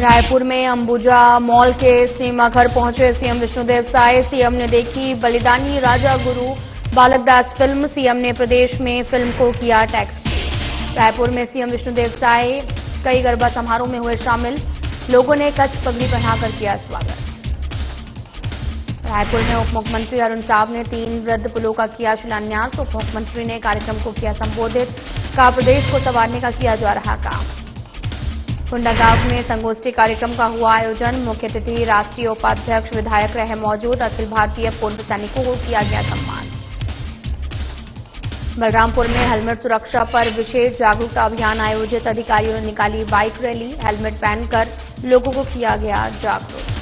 रायपुर में अंबुजा मॉल के सिनेमा घर पहुंचे सीएम विष्णुदेव साय। सीएम ने देखी बलिदानी राजा गुरु बालक दास फिल्म। सीएम ने प्रदेश में फिल्म को किया टैक्स फ्री। रायपुर में सीएम विष्णुदेव साय कई गरबा समारोह में हुए शामिल। लोगों ने कच्छ पगड़ी पहनाकर किया स्वागत। रायपुर में उप मुख्यमंत्री अरुण साव ने 3 वृद्ध पुलों का किया शिलान्यास। उप मुख्यमंत्री ने कार्यक्रम को किया संबोधित। कहा प्रदेश को संवारने का किया जा रहा काम। कुंडागांव में संगोष्ठी कार्यक्रम का हुआ आयोजन। मुख्य अतिथि राष्ट्रीय उपाध्यक्ष विधायक रहे मौजूद। अखिल भारतीय पूर्व सैनिकों को किया गया सम्मान। बलरामपुर में हेलमेट सुरक्षा पर विशेष जागरूकता अभियान आयोजित। अधिकारियों ने निकाली बाइक रैली। हेलमेट पहनकर लोगों को किया गया जागरूक।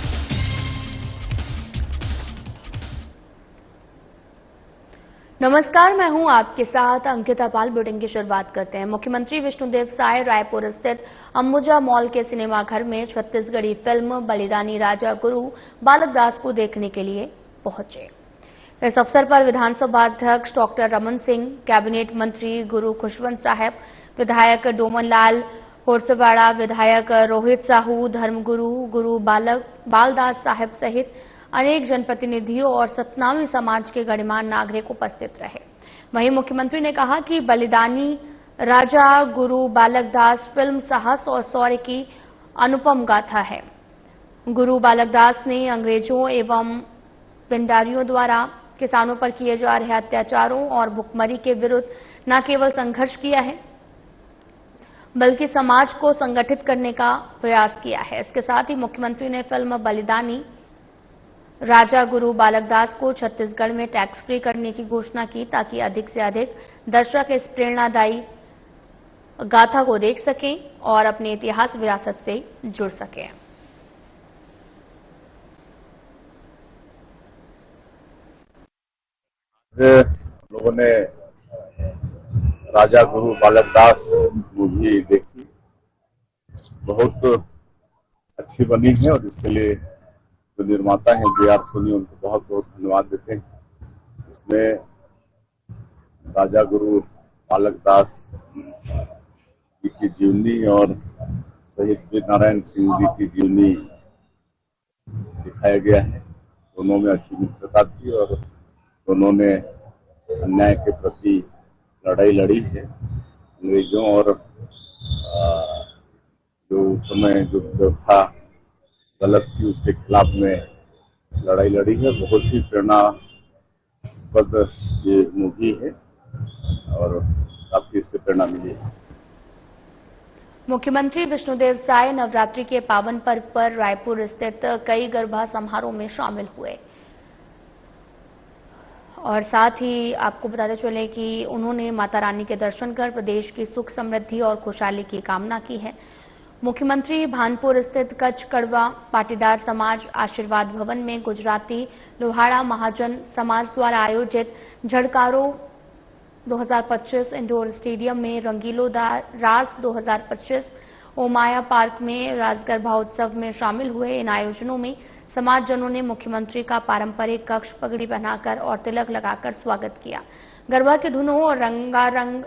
नमस्कार, मैं हूं आपके साथ अंकिता पाल। बुलेटिन की शुरुआत करते हैं। मुख्यमंत्री विष्णुदेव साय रायपुर स्थित अंबुजा मॉल के सिनेमा घर में छत्तीसगढ़ी फिल्म बलिदानी राजा गुरु बालक दास को देखने के लिए पहुंचे। इस अवसर पर विधानसभा अध्यक्ष डॉक्टर रमन सिंह, कैबिनेट मंत्री गुरु खुशवंत साहब, विधायक डोमनलाल होरसेवाड़ा, विधायक रोहित साहू, धर्मगुरु गुरु बालदास साहब सहित अनेक जनप्रतिनिधियों और सतनामी समाज के गणमान्य नागरिक उपस्थित रहे। वहीं मुख्यमंत्री ने कहा कि बलिदानी राजा गुरु बालक दास फिल्म साहस और शौर्य की अनुपम गाथा है। गुरु बालक दास ने अंग्रेजों एवं पिंडारियों द्वारा किसानों पर किए जा रहे अत्याचारों और भुखमरी के विरुद्ध न केवल संघर्ष किया है बल्कि समाज को संगठित करने का प्रयास किया है। इसके साथ ही मुख्यमंत्री ने फिल्म बलिदानी राजा गुरु बालक दास को छत्तीसगढ़ में टैक्स फ्री करने की घोषणा की ताकि अधिक से अधिक दर्शक इस प्रेरणादायी गाथा को देख सकें और अपने इतिहास विरासत से जुड़ सकें। लोगों ने राजा गुरु बालक दास मूवी देखी, बहुत अच्छी बनी है और इसके लिए जो निर्माता हैं जे.आर. सोनी, उनको बहुत बहुत धन्यवाद देते हैं। इसमें राजा गुरु बालक दास जी की जीवनी और शहीद वीर नारायण सिंह जी की जीवनी दिखाया गया है। दोनों में अच्छी मित्रता थी और दोनों ने अन्याय के प्रति लड़ाई लड़ी है। अंग्रेजों और जो उस समय जो व्यवस्था गलत थी उसके खिलाफ में लड़ाई लड़ी है। बहुत ही प्रेरणास्पद ये मूवी है और काफी इससे प्रेरणा मिली है। मुख्यमंत्री विष्णुदेव साय नवरात्रि के पावन पर्व पर रायपुर स्थित कई गरबा समारोह में शामिल हुए और साथ ही आपको बताते चले कि उन्होंने माता रानी के दर्शन कर प्रदेश की सुख समृद्धि और खुशहाली की कामना की है। मुख्यमंत्री भानपुर स्थित कच्छ कड़वा पाटीदार समाज आशीर्वाद भवन में गुजराती लोहाड़ा महाजन समाज द्वारा आयोजित झड़कारो 2025 इंडोर स्टेडियम में रंगीलो रास 2025 ओमाया पार्क में रास गरबा उत्सव में शामिल हुए। इन आयोजनों में समाजजनों ने मुख्यमंत्री का पारंपरिक कच्छ पगड़ी पहनाकर और तिलक लगाकर स्वागत किया। गरबा के धुनों और रंगारंग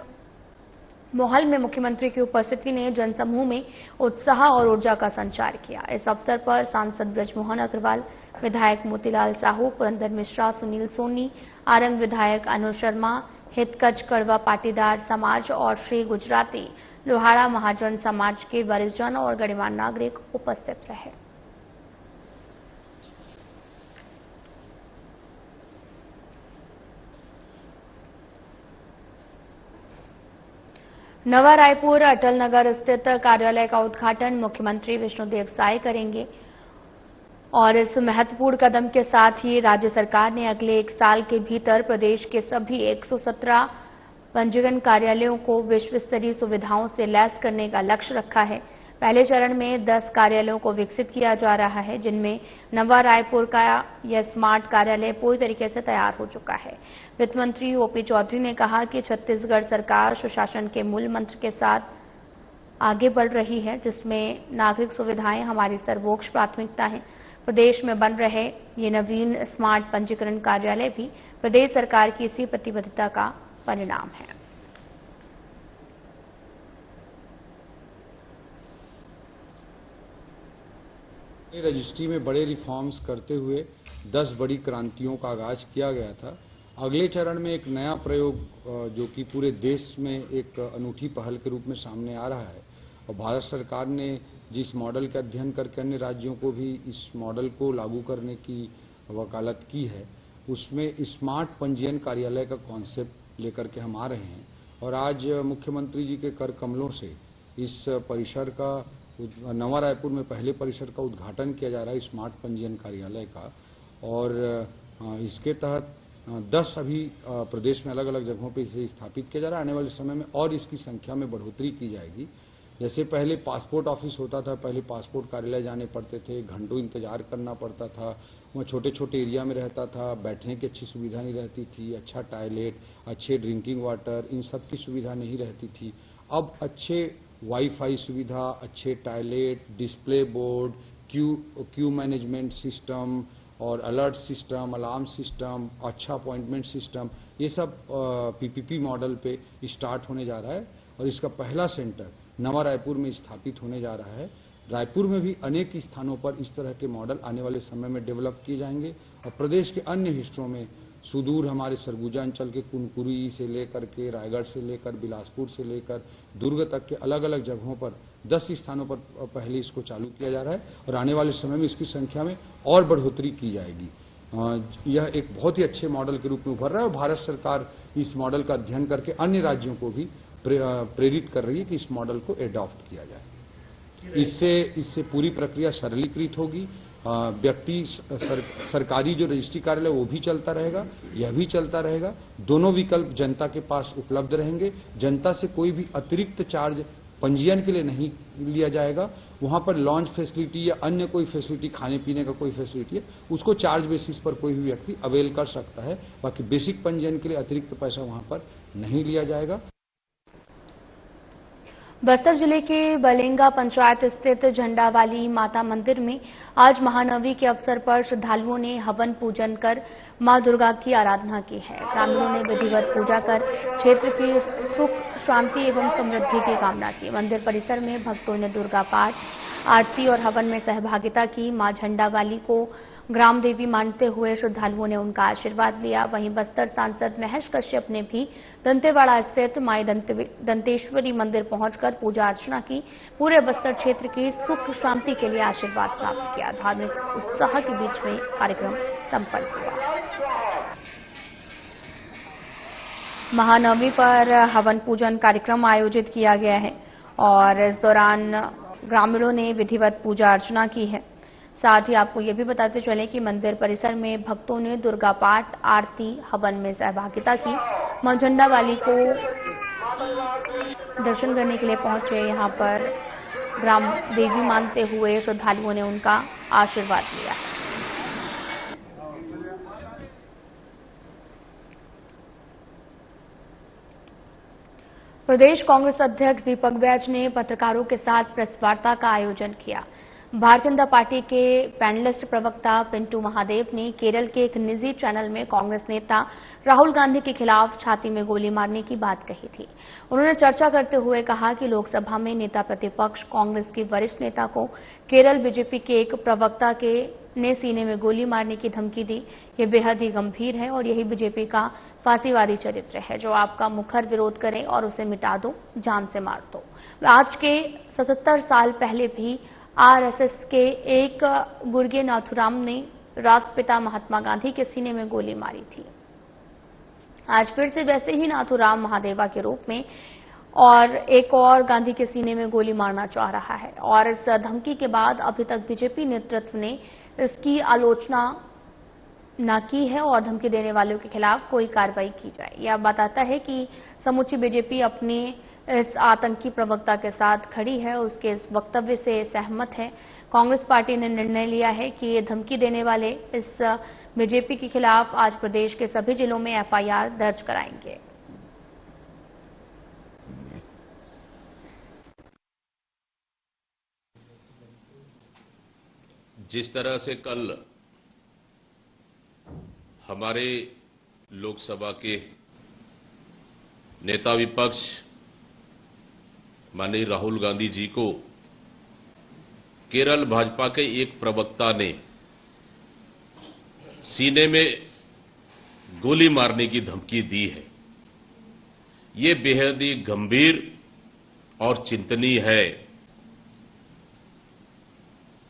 माहौल में मुख्यमंत्री की उपस्थिति ने जनसमूह में उत्साह और ऊर्जा का संचार किया। इस अवसर पर सांसद बृजमोहन अग्रवाल, विधायक मोतीलाल साहू, पुरंदर मिश्रा, सुनील सोनी, आरंग विधायक अनुज शर्मा, हित कच्छ कड़वा पाटीदार समाज और श्री गुजराती लोहाड़ा महाजन समाज के वरिष्ठजन और गणमान्य नागरिक उपस्थित रहे। नवा रायपुर अटल नगर स्थित कार्यालय का उद्घाटन मुख्यमंत्री विष्णुदेव साय करेंगे और इस महत्वपूर्ण कदम के साथ ही राज्य सरकार ने अगले 1 साल के भीतर प्रदेश के सभी 117 पंजीयन कार्यालयों को विश्व स्तरीय सुविधाओं से लैस करने का लक्ष्य रखा है। पहले चरण में 10 कार्यालयों को विकसित किया जा रहा है, जिनमें नवा रायपुर का यह स्मार्ट कार्यालय पूरी तरीके से तैयार हो चुका है। वित्त मंत्री ओपी चौधरी ने कहा कि छत्तीसगढ़ सरकार सुशासन के मूल मंत्र के साथ आगे बढ़ रही है, जिसमें नागरिक सुविधाएं हमारी सर्वोच्च प्राथमिकता है। प्रदेश में बन रहे ये नवीन स्मार्ट पंजीकरण कार्यालय भी प्रदेश सरकार की इसी प्रतिबद्धता का परिणाम है। रजिस्ट्री में बड़े रिफॉर्म्स करते हुए 10 बड़ी क्रांतियों का आगाज किया गया था। अगले चरण में एक नया प्रयोग जो कि पूरे देश में एक अनूठी पहल के रूप में सामने आ रहा है और भारत सरकार ने जिस मॉडल का अध्ययन करके अन्य राज्यों को भी इस मॉडल को लागू करने की वकालत की है, उसमें स्मार्ट पंजीयन कार्यालय का कॉन्सेप्ट लेकर के हम आ रहे हैं और आज मुख्यमंत्री जी के कर कमलों से इस परिसर का नवा रायपुर में पहले परिसर का उद्घाटन किया जा रहा है स्मार्ट पंजीयन कार्यालय का। और इसके तहत 10 अभी प्रदेश में अलग अलग जगहों पर इसे स्थापित किया जा रहा है। आने वाले समय में और इसकी संख्या में बढ़ोतरी की जाएगी। जैसे पहले पासपोर्ट ऑफिस होता था, पहले पासपोर्ट कार्यालय जाने पड़ते थे, घंटों इंतजार करना पड़ता था, वहाँ छोटे छोटे एरिया में रहता था, बैठने की अच्छी सुविधा नहीं रहती थी, अच्छा टॉयलेट, अच्छे ड्रिंकिंग वाटर, इन सब की सुविधा नहीं रहती थी। अब अच्छे वाईफाई सुविधा, अच्छे toilet, display board, Q management system और अलर्ट सिस्टम, अलार्म सिस्टम, अच्छा अपॉइंटमेंट सिस्टम, ये सब पीपीपी मॉडल पे स्टार्ट होने जा रहा है और इसका पहला सेंटर नवा रायपुर में स्थापित होने जा रहा है। रायपुर में भी अनेक स्थानों पर इस तरह के मॉडल आने वाले समय में डेवलप किए जाएंगे और प्रदेश के अन्य हिस्सों में सुदूर हमारे सरगुजा अंचल के कुनकुरी से लेकर के रायगढ़ से लेकर बिलासपुर से लेकर दुर्ग तक के अलग अलग जगहों पर 10 स्थानों पर पहले इसको चालू किया जा रहा है और आने वाले समय में इसकी संख्या में और बढ़ोतरी की जाएगी। यह एक बहुत ही अच्छे मॉडल के रूप में उभर रहा है और भारत सरकार इस मॉडल का अध्ययन करके अन्य राज्यों को भी प्रेरित कर रही है कि इस मॉडल को एडॉप्ट किया जाए। इससे पूरी प्रक्रिया सरलीकृत होगी। व्यक्ति सरकारी जो रजिस्ट्री कार्यालय वो भी चलता रहेगा, यह भी चलता रहेगा। दोनों विकल्प जनता के पास उपलब्ध रहेंगे। जनता से कोई भी अतिरिक्त चार्ज पंजीयन के लिए नहीं लिया जाएगा। वहां पर लॉन्च फैसिलिटी या अन्य कोई फैसिलिटी, खाने पीने का कोई फैसिलिटी है, उसको चार्ज बेसिस पर कोई भी व्यक्ति अवेल कर सकता है। बाकी बेसिक पंजीयन के लिए अतिरिक्त पैसा वहां पर नहीं लिया जाएगा। बस्तर जिले के बलेंगा पंचायत स्थित झंडावाली माता मंदिर में आज महानवमी के अवसर पर श्रद्धालुओं ने हवन पूजन कर मां दुर्गा की आराधना की है। ग्रामीणों ने विधिवत पूजा कर क्षेत्र की सुख, शांति एवं समृद्धि की कामना की। मंदिर परिसर में भक्तों ने दुर्गा पाठ, आरती और हवन में सहभागिता की। मां झंडावाली को ग्राम देवी मानते हुए श्रद्धालुओं ने उनका आशीर्वाद लिया। वहीं बस्तर सांसद महेश कश्यप ने भी दंतेवाड़ा स्थित माई दंतेश्वरी मंदिर पहुंचकर पूजा अर्चना की। पूरे बस्तर क्षेत्र की सुख शांति के लिए आशीर्वाद प्राप्त किया। धार्मिक उत्साह के बीच में कार्यक्रम संपन्न हुआ। महानवमी पर हवन पूजन कार्यक्रम आयोजित किया गया है और इस दौरान ग्रामीणों ने विधिवत पूजा अर्चना की है। साथ ही आपको ये भी बताते चले कि मंदिर परिसर में भक्तों ने दुर्गा पाठ, आरती, हवन में सहभागिता की। मां झंडावाली को दर्शन करने के लिए पहुंचे। यहां पर ग्राम देवी मानते हुए श्रद्धालुओं ने उनका आशीर्वाद लिया। प्रदेश कांग्रेस अध्यक्ष दीपक बैज ने पत्रकारों के साथ प्रेस वार्ता का आयोजन किया। भारतीय जनता पार्टी के पैनलिस्ट प्रवक्ता पिंटू महादेव ने केरल के एक निजी चैनल में कांग्रेस नेता राहुल गांधी के खिलाफ छाती में गोली मारने की बात कही थी। उन्होंने चर्चा करते हुए कहा कि लोकसभा में नेता प्रतिपक्ष कांग्रेस की वरिष्ठ नेता को केरल बीजेपी के एक प्रवक्ता ने सीने में गोली मारने की धमकी दी। ये बेहद ही गंभीर है और यही बीजेपी का फांसीवादी चरित्र है, जो आपका मुखर विरोध करे और उसे मिटा दो, जान से मार दो। आज के 77 साल पहले भी आरएसएस के एक गुर्गे नाथुराम ने राष्ट्रपिता महात्मा गांधी के सीने में गोली मारी थी। आज फिर से वैसे ही नाथुराम महादेवा के रूप में और एक और गांधी के सीने में गोली मारना चाह रहा है और इस धमकी के बाद अभी तक बीजेपी नेतृत्व ने इसकी आलोचना न की है और धमकी देने वालों के खिलाफ कोई कार्रवाई की जाए। यह बताता है कि समूची बीजेपी अपने इस आतंकी प्रवक्ता के साथ खड़ी है, उसके इस वक्तव्य से सहमत है। कांग्रेस पार्टी ने निर्णय लिया है कि ये धमकी देने वाले इस बीजेपी के खिलाफ आज प्रदेश के सभी जिलों में एफआईआर दर्ज कराएंगे। जिस तरह से कल हमारे लोकसभा के नेता विपक्ष माननीय राहुल गांधी जी को केरल भाजपा के एक प्रवक्ता ने सीने में गोली मारने की धमकी दी है। ये बेहद ही गंभीर और चिंतनीय है।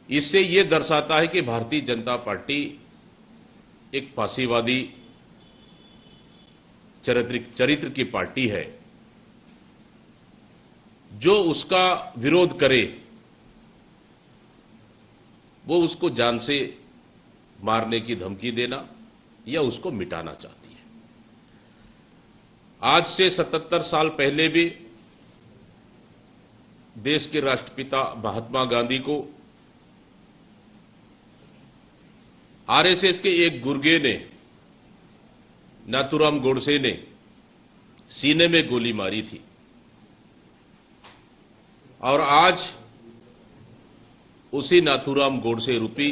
इससे ये दर्शाता है कि भारतीय जनता पार्टी एक फासीवादी चरित्र की पार्टी है। जो उसका विरोध करे वो उसको जान से मारने की धमकी देना या उसको मिटाना चाहती है। आज से 77 साल पहले भी देश के राष्ट्रपिता महात्मा गांधी को आरएसएस के एक गुर्गे ने, नाथूराम गोडसे ने सीने में गोली मारी थी। और आज उसी नाथूराम गोडसे रूपी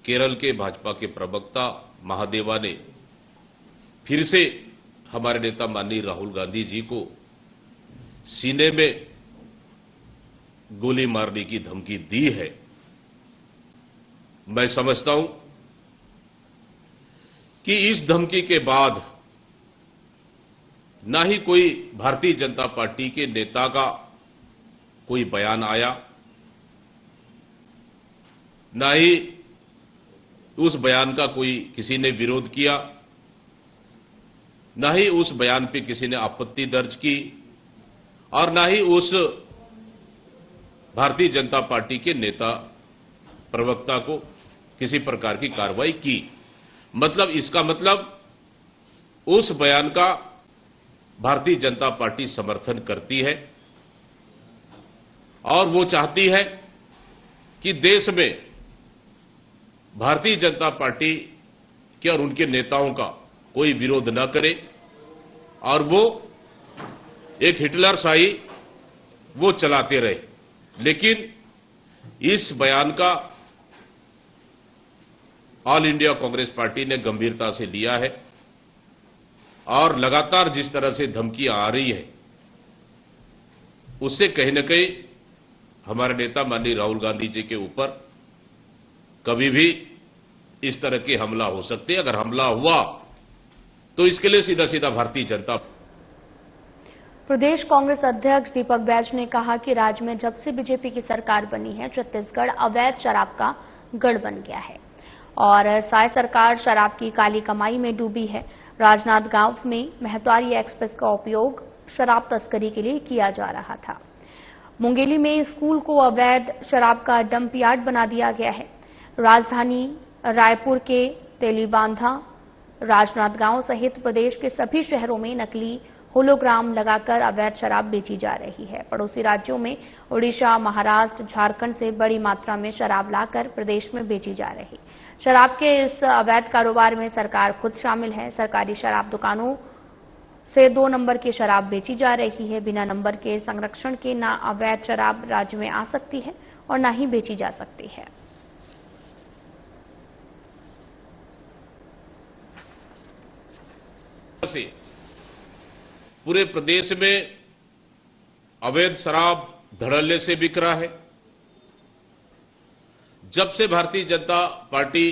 केरल के भाजपा के प्रवक्ता महादेवा ने फिर से हमारे नेता माननीय राहुल गांधी जी को सीने में गोली मारने की धमकी दी है। मैं समझता हूं कि इस धमकी के बाद ना ही कोई भारतीय जनता पार्टी के नेता का कोई बयान आया, ना ही उस बयान का कोई किसी ने विरोध किया, ना ही उस बयान पे किसी ने आपत्ति दर्ज की, और ना ही उस भारतीय जनता पार्टी के नेता प्रवक्ता को किसी प्रकार की कार्रवाई की। मतलब इसका मतलब उस बयान का भारतीय जनता पार्टी समर्थन करती है और वो चाहती है कि देश में भारतीय जनता पार्टी के और उनके नेताओं का कोई विरोध न करे और वो एक हिटलरशाही वो चलाते रहे। लेकिन इस बयान का ऑल इंडिया कांग्रेस पार्टी ने गंभीरता से लिया है और लगातार जिस तरह से धमकियां आ रही है उससे कहीं न कहीं हमारे नेता माननीय राहुल गांधी जी के ऊपर कभी भी इस तरह के हमला हो सकते हैं। अगर हमला हुआ तो इसके लिए सीधा सीधा भारतीय जनता। प्रदेश कांग्रेस अध्यक्ष दीपक बैज ने कहा कि राज्य में जब से बीजेपी की सरकार बनी है छत्तीसगढ़ अवैध शराब का गढ़ बन गया है और साय सरकार शराब की काली कमाई में डूबी है। राजनांदगांव में महतवारी एक्सप्रेस का उपयोग शराब तस्करी के लिए किया जा रहा था। मुंगेली में स्कूल को अवैध शराब का डंप यार्ड बना दिया गया है। राजधानी रायपुर के तेलीबांधा, राजनांदगांव सहित प्रदेश के सभी शहरों में नकली होलोग्राम लगाकर अवैध शराब बेची जा रही है। पड़ोसी राज्यों में ओडिशा, महाराष्ट्र, झारखंड से बड़ी मात्रा में शराब लाकर प्रदेश में बेची जा रही। शराब के इस अवैध कारोबार में सरकार खुद शामिल है। सरकारी शराब दुकानों से 2 नंबर की शराब बेची जा रही है। बिना नंबर के संरक्षण के ना अवैध शराब राज्य में आ सकती है और ना ही बेची जा सकती है। पूरे प्रदेश में अवैध शराब धड़ल्ले से बिक रहा है। जब से भारतीय जनता पार्टी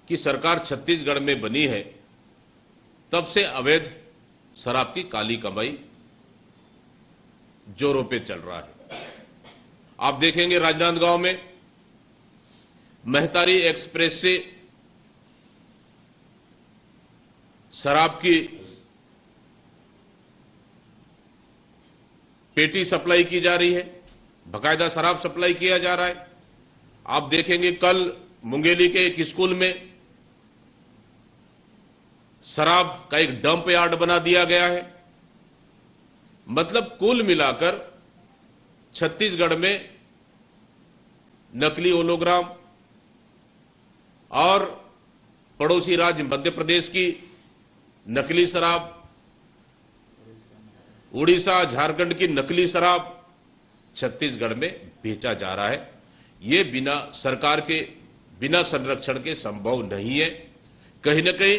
की सरकार छत्तीसगढ़ में बनी है तब से अवैध शराब की काली कमाई जोरों पे चल रहा है। आप देखेंगे राजनांदगांव में महतारी एक्सप्रेस से शराब की पेटी सप्लाई की जा रही है, बाकायदा शराब सप्लाई किया जा रहा है। आप देखेंगे कल मुंगेली के एक स्कूल में शराब का एक डंप यार्ड बना दिया गया है। मतलब कुल मिलाकर छत्तीसगढ़ में नकली होलोग्राम और पड़ोसी राज्य मध्य प्रदेश की नकली शराब, उड़ीसा, झारखंड की नकली शराब छत्तीसगढ़ में बेचा जा रहा है। ये बिना सरकार के, बिना संरक्षण के संभव नहीं है। कहीं न कहीं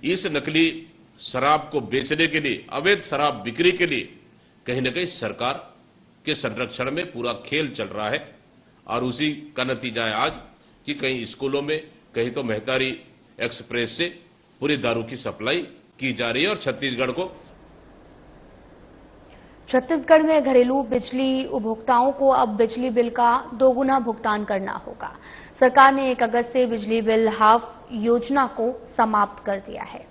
इस नकली शराब को बेचने के लिए, अवैध शराब बिक्री के लिए कहीं न कहीं सरकार के संरक्षण में पूरा खेल चल रहा है और उसी का नतीजा है आज कि कहीं स्कूलों में, कहीं तो मेहतारी एक्सप्रेस से पूरी दारू की सप्लाई की जा रही है। और छत्तीसगढ़ में घरेलू बिजली उपभोक्ताओं को अब बिजली बिल का दोगुना भुगतान करना होगा। सरकार ने 1 अगस्त से बिजली बिल हाफ योजना को समाप्त कर दिया है।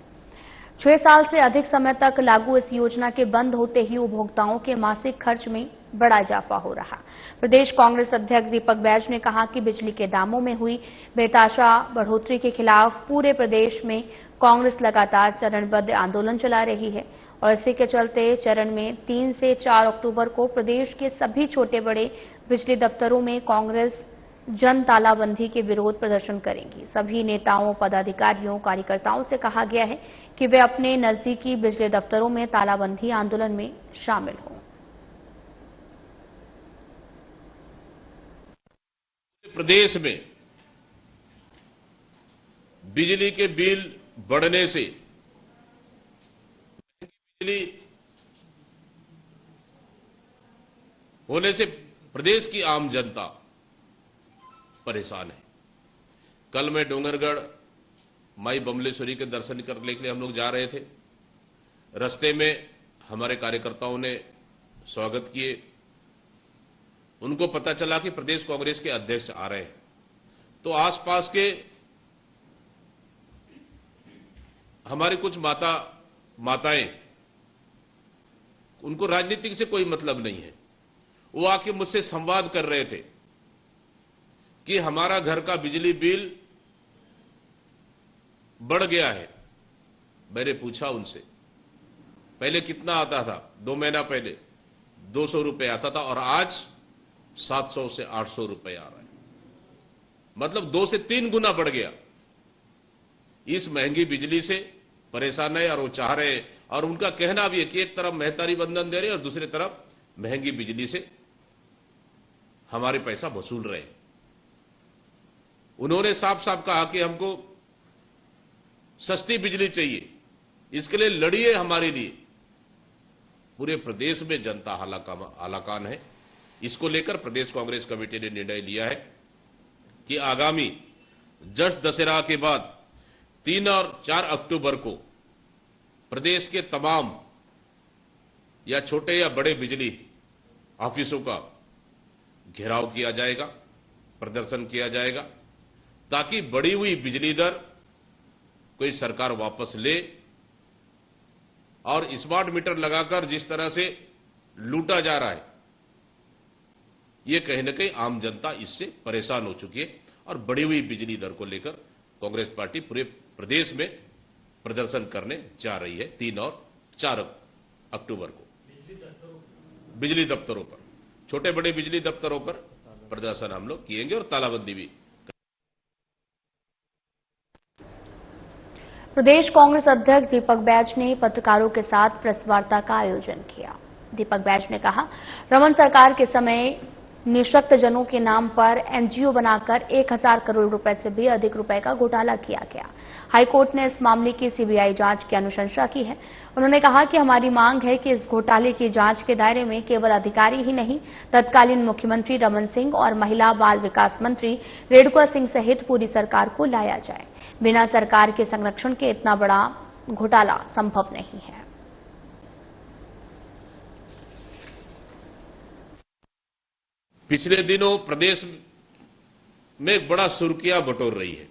6 साल से अधिक समय तक लागू इस योजना के बंद होते ही उपभोक्ताओं के मासिक खर्च में बड़ा इजाफा हो रहा। प्रदेश कांग्रेस अध्यक्ष दीपक बैज ने कहा कि बिजली के दामों में हुई बेतहाशा बढ़ोतरी के खिलाफ पूरे प्रदेश में कांग्रेस लगातार चरणबद्ध आंदोलन चला रही है और इसी के चलते चरण में 3 से 4 अक्टूबर को प्रदेश के सभी छोटे बड़े बिजली दफ्तरों में कांग्रेस जन तालाबंदी के विरोध प्रदर्शन करेंगी। सभी नेताओं, पदाधिकारियों, कार्यकर्ताओं से कहा गया है कि वे अपने नजदीकी बिजली दफ्तरों में तालाबंदी आंदोलन में शामिल हों। प्रदेश में बिजली के बिल बढ़ने से बिजली होने से प्रदेश की आम जनता परेशान है। कल मैं डोंगरगढ़ माई बमलेश्वरी के दर्शन करने के लिए हम लोग जा रहे थे। रास्ते में हमारे कार्यकर्ताओं ने स्वागत किए। उनको पता चला कि प्रदेश कांग्रेस के अध्यक्ष आ रहे हैं, तो आसपास के हमारे कुछ माताएं, उनको राजनीति से कोई मतलब नहीं है, वो आके मुझसे संवाद कर रहे थे कि हमारा घर का बिजली बिल बढ़ गया है। मैंने पूछा उनसे, पहले कितना आता था? 2 महीना पहले 200 रुपए आता था और आज 700 से 800 रुपए आ रहा है, मतलब 2 से 3 गुना बढ़ गया। इस महंगी बिजली से परेशान है और वो चाह रहे हैं, और उनका कहना भी है कि एक तरफ मेहतारी बंधन दे रहे हैं और दूसरी तरफ महंगी बिजली से हमारे पैसा वसूल रहे हैं। उन्होंने साफ साफ कहा कि हमको सस्ती बिजली चाहिए, इसके लिए लड़िए हमारे लिए। पूरे प्रदेश में जनता हालाकान है। इसको लेकर प्रदेश कांग्रेस कमेटी ने निर्णय लिया है कि आगामी जश्न दशहरा के बाद 3 और 4 अक्टूबर को प्रदेश के तमाम या छोटे या बड़े बिजली ऑफिसों का घेराव किया जाएगा, प्रदर्शन किया जाएगा, ताकि बढ़ी हुई बिजली दर कोई सरकार वापस ले। और स्मार्ट मीटर लगाकर जिस तरह से लूटा जा रहा है, ये कहीं न कहीं आम जनता इससे परेशान हो चुकी है और बढ़ी हुई बिजली दर को लेकर कांग्रेस पार्टी पूरे प्रदेश में प्रदर्शन करने जा रही है 3 और 4 अक्टूबर को। बिजली दफ्तरों पर, छोटे बड़े बिजली दफ्तरों पर प्रदर्शन हम लोग किएंगे और तालाबंदी भी। प्रदेश कांग्रेस अध्यक्ष दीपक बैज ने पत्रकारों के साथ प्रेस वार्ता का आयोजन किया। दीपक बैज ने कहा, रमन सरकार के समय निःशक्त जनों के नाम पर एनजीओ बनाकर 1000 करोड़ रुपए से भी अधिक रुपए का घोटाला किया गया। हाईकोर्ट ने इस मामले की सीबीआई जांच की अनुशंसा की है। उन्होंने कहा कि हमारी मांग है कि इस घोटाले की जांच के दायरे में केवल अधिकारी ही नहीं, तत्कालीन मुख्यमंत्री रमन सिंह और महिला बाल विकास मंत्री रेणुका सिंह सहित पूरी सरकार को लाया जाए। बिना सरकार के संरक्षण के इतना बड़ा घोटाला संभव नहीं है। पिछले दिनों प्रदेश में एक बड़ा सुर्खियां बटोर रही है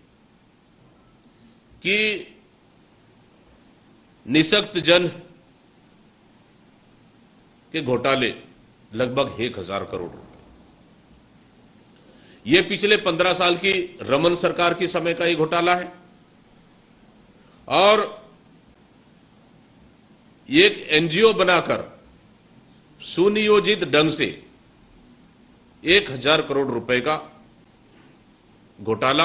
कि निःशक्त जन के घोटाले लगभग 1000 करोड़ रुपए। ये पिछले 15 साल की रमन सरकार के समय का ही घोटाला है और एक एनजीओ बनाकर सुनियोजित ढंग से 1000 करोड़ रुपए का घोटाला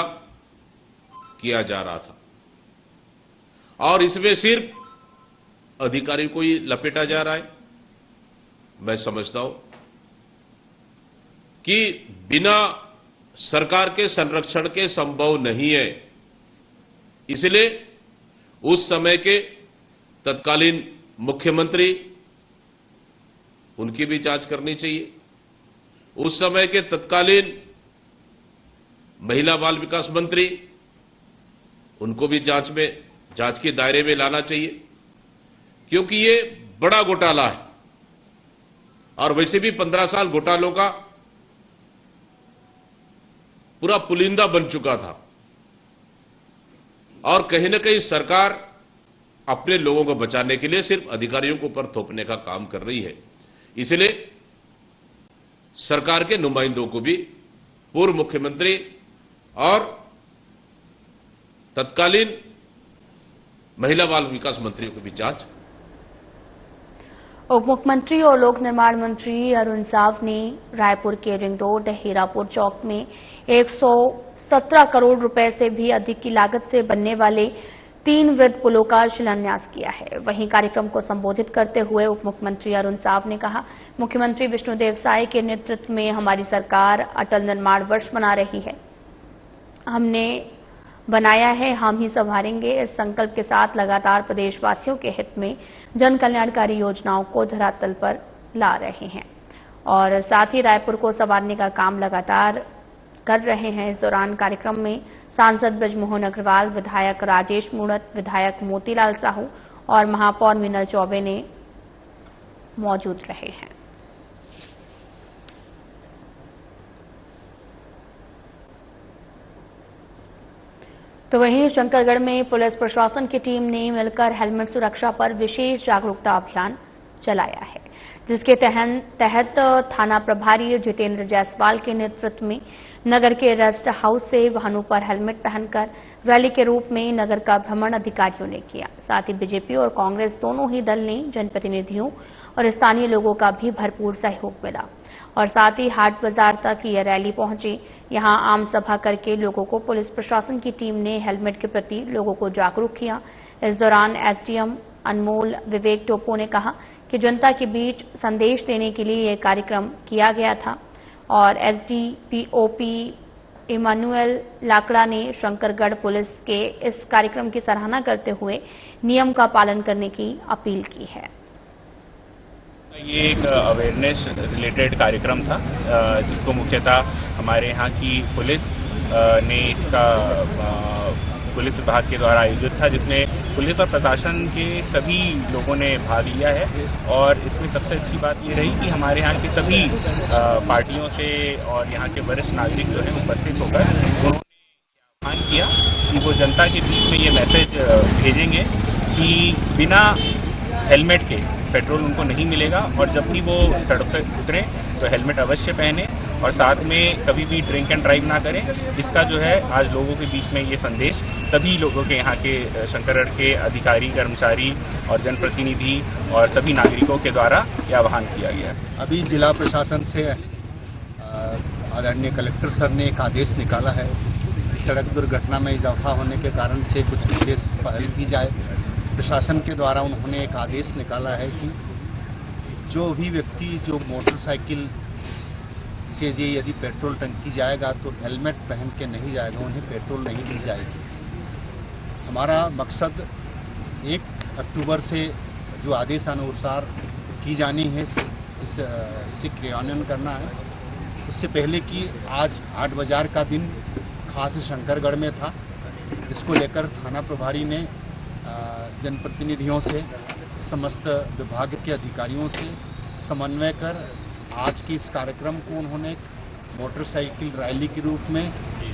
किया जा रहा था और इसमें सिर्फ अधिकारी को ही लपेटा जा रहा है। मैं समझता हूं कि बिना सरकार के संरक्षण के संभव नहीं है, इसलिए उस समय के तत्कालीन मुख्यमंत्री, उनकी भी जांच करनी चाहिए। उस समय के तत्कालीन महिला बाल विकास मंत्री, उनको भी जांच के दायरे में लाना चाहिए, क्योंकि ये बड़ा घोटाला है और वैसे भी 15 साल घोटालों का पूरा पुलिंदा बन चुका था और कहीं न कहीं सरकार अपने लोगों को बचाने के लिए सिर्फ अधिकारियों को ऊपर थोपने का काम कर रही है। इसलिए सरकार के नुमाइंदों को भी, पूर्व मुख्यमंत्री और तत्कालीन महिला बाल विकास मंत्रियों की भी जांच। उप मुख्यमंत्री और लोक निर्माण मंत्री अरुण साव ने रायपुर के रिंग रोड हीरापुर चौक में 117 करोड़ रुपए से भी अधिक की लागत से बनने वाले 3 वृद्ध पुलों का शिलान्यास किया है। वहीं कार्यक्रम को संबोधित करते हुए उप मुख्यमंत्री अरुण साव ने कहा, मुख्यमंत्री विष्णुदेव साय के नेतृत्व में हमारी सरकार अटल निर्माण वर्ष मना रही है। हमने बनाया है, हम ही संभालेंगे। इस संकल्प के साथ लगातार प्रदेशवासियों के हित में जन कल्याणकारी योजनाओं को धरातल पर ला रहे हैं और साथ ही रायपुर को संवारने का काम लगातार कर रहे हैं। इस दौरान कार्यक्रम में सांसद ब्रजमोहन अग्रवाल, विधायक राजेश मूणत, विधायक मोतीलाल साहू और महापौर मीनल चौबे ने मौजूद रहे हैं। तो वहीं शंकरगढ़ में पुलिस प्रशासन की टीम ने मिलकर हेलमेट सुरक्षा पर विशेष जागरूकता अभियान चलाया है, जिसके तहत थाना प्रभारी जितेंद्र जायसवाल के नेतृत्व में नगर के रेस्ट हाउस से वाहनों पर हेलमेट पहनकर रैली के रूप में नगर का भ्रमण अधिकारियों ने किया। साथ ही बीजेपी और कांग्रेस दोनों ही दल ने जनप्रतिनिधियों और स्थानीय लोगों का भी भरपूर सहयोग मिला और साथ ही हाट बाजार तक यह रैली पहुंची। यहां आम सभा करके लोगों को पुलिस प्रशासन की टीम ने हेलमेट के प्रति लोगों को जागरूक किया। इस दौरान एसडीएम अनमोल विवेक टोपो ने कहा कि जनता के बीच संदेश देने के लिए यह कार्यक्रम किया गया था और एसडीपीओपी इमानुएल लाकड़ा ने शंकरगढ़ पुलिस के इस कार्यक्रम की सराहना करते हुए नियम का पालन करने की अपील की है। ये एक अवेयरनेस रिलेटेड कार्यक्रम था जिसको मुख्यतः हमारे यहाँ की पुलिस ने इसका पुलिस विभाग के द्वारा आयोजित था, जिसमें पुलिस और प्रशासन के सभी लोगों ने भाग लिया है और इसमें सबसे अच्छी बात ये रही कि हमारे यहाँ की सभी पार्टियों से और यहाँ के वरिष्ठ नागरिक जो है उपस्थित होकर उन्होंने आह्वान किया कि वो जनता के बीच में ये मैसेज भेजेंगे कि बिना हेलमेट के पेट्रोल उनको नहीं मिलेगा और जब भी वो सड़क पर उतरे तो हेलमेट अवश्य पहने और साथ में कभी भी ड्रिंक एंड ड्राइव ना करें। इसका जो है आज लोगों के बीच में ये संदेश सभी लोगों के यहाँ के शंकरगढ़ के अधिकारी, कर्मचारी और जनप्रतिनिधि और सभी नागरिकों के द्वारा यह आह्वान किया गया। अभी जिला प्रशासन से आदरणीय कलेक्टर सर ने एक आदेश निकाला है कि सड़क दुर्घटना में इजाफा होने के कारण से कुछ विशेष पहल की जाए। प्रशासन के द्वारा उन्होंने एक आदेश निकाला है कि जो भी व्यक्ति जो मोटरसाइकिल से यदि पेट्रोल टंकी जाएगा तो हेलमेट पहन के नहीं जाएगा, उन्हें पेट्रोल नहीं दी जाएगी। हमारा मकसद 1 अक्टूबर से जो आदेशानुसार की जानी है इसे क्रियान्वयन करना है। इससे पहले कि आज हाट बाजार का दिन खास शंकरगढ़ में था, इसको लेकर थाना प्रभारी ने जनप्रतिनिधियों से, समस्त विभाग के अधिकारियों से समन्वय कर आज के इस कार्यक्रम को उन्होंने एक मोटरसाइकिल रैली के रूप में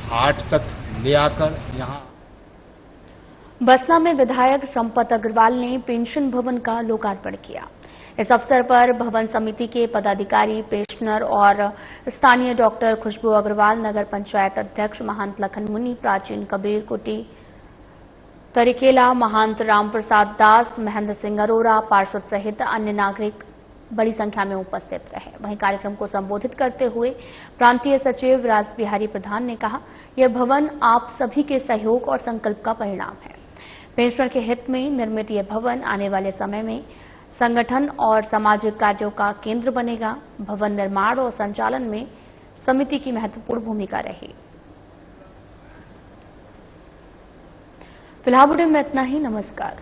हाट तक ले आकर यहां बसना में विधायक संपत अग्रवाल ने पेंशन भवन का लोकार्पण किया। इस अवसर पर भवन समिति के पदाधिकारी, पेंशनर और स्थानीय डॉक्टर खुशबू अग्रवाल, नगर पंचायत अध्यक्ष महंत लखन मुनि, प्राचीन कबीर कुटी तरीकेला, महंत राम प्रसाद दास, महेंद्र सिंह अरोरा, पार्षद सहित अन्य नागरिक बड़ी संख्या में उपस्थित रहे। वहीं कार्यक्रम को संबोधित करते हुए प्रांतीय सचिव राज बिहारी प्रधान ने कहा, यह भवन आप सभी के सहयोग और संकल्प का परिणाम है। पेंशनर के हित में निर्मित यह भवन आने वाले समय में संगठन और सामाजिक कार्यों का केंद्र बनेगा। भवन निर्माण और संचालन में समिति की महत्वपूर्ण भूमिका रही। फिलहाल बुलेटिन में इतना ही। नमस्कार।